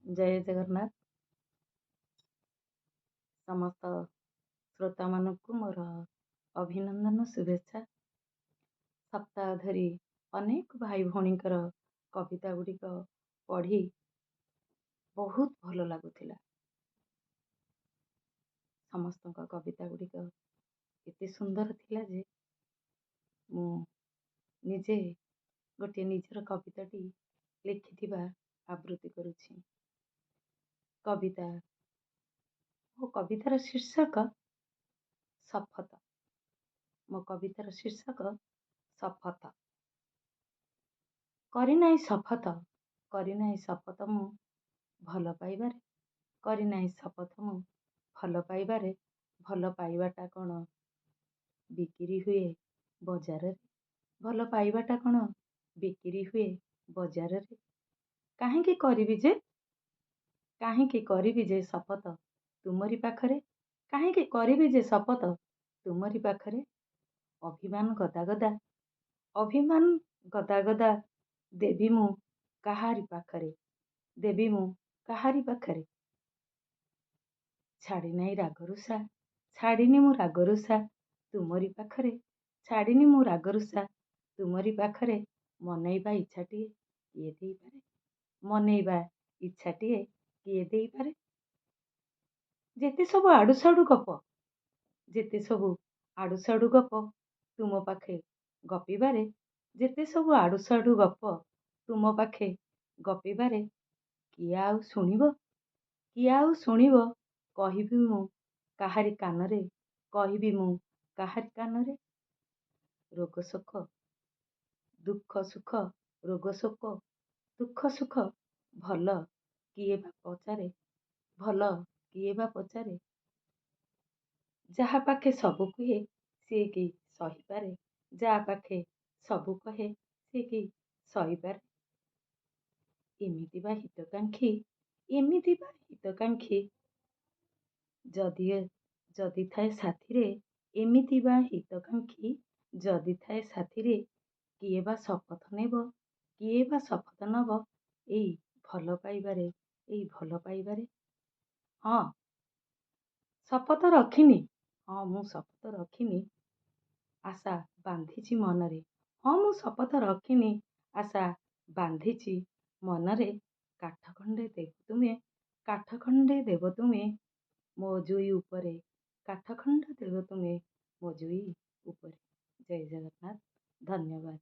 जय जगन्नाथ। समस्त श्रोता मानक मोर अभिनंदन शुभेच्छा। सप्ताह धरी अनेक भाई भौणीकर कविता गुड़िक पढ़ी बहुत भल लगुला। समस्त कविता गुड़िक एते सुंदर थिला जे मु निजे गोटे निजर कविताटी लिखिथिबा आवृत्ति करुछि। कविता मो कवितार शीर्षक शपथ। मो कवितार शीर्षक शपथ। करिनाई शपथ, करिनाई शपथ मु भल पाइबारे, करिनाई शपथ मु भल पाइबारे। भल पाइबाटा कौन बिक्री हुए बजार रे? भल पाइबाटा कौन बिक्री हुए बजार रे? काहींकी करिबी जे, काहींकी करिबी जे शपथ तुमरी पाखरे, काहींकी करिबी जे शपथ तुमरी पाखरे। अभिमान गदा गदा, अभिमान गदा गदा देवी मु काहारी पाखरे, देवी मु काहारी पाखरे। छाड़ी नहीं रागरुषा, छाड़िनी मु रागरुषा तुमरी पाखरे, छाड़िनी मु रागरुषा तुमरी पाखरे। मनैबा इच्छाटिए किए देई पारे, मनैबा इच्छाटिए किए देई पारे। जेते सब आडू साडू गप, जेते सब आडू साडू गप तुम पाखे गपिबारे, जेते सब आडू साडू गप तुम पाखे गपिबारे। किए आउ शुणिब, किए आउ शुणिब कहिबी मु काहारी कानरे, कहिबी मु काहारी कानरे। रोग शोक दुख सुख, रोग शोक दुख सुख भल किए बा पचारे, भल किए बा पचारे। जहा पाखे सबु कहे से कि सही पारे, जहा पाखे सबु कहे से कि सही पारे। एमिति बा हितकांक्षी, एमिति बा हितकांक्षी जदि जदि थाए साथीरे, एमिति बा हितकांक्षी जदि थाए साथीरे। किए बा शपथ नेब, किए बा शपथ नब एई भल पाइबारे, एई भल पाइबारे। हाँ शपथ रखिनी, हाँ मु शपथ रखिनी आशा बांधिची मनरे। हाँ मु शपथ रखिनी आशा बांधिची मनरे। काठ खंडे देव तुमे, काठ खंडे देव तुमे मो जुई उपरे, काठ खंड देव तुमे मो जुई उपरे। जय जगन्नाथ। धन्यवाद।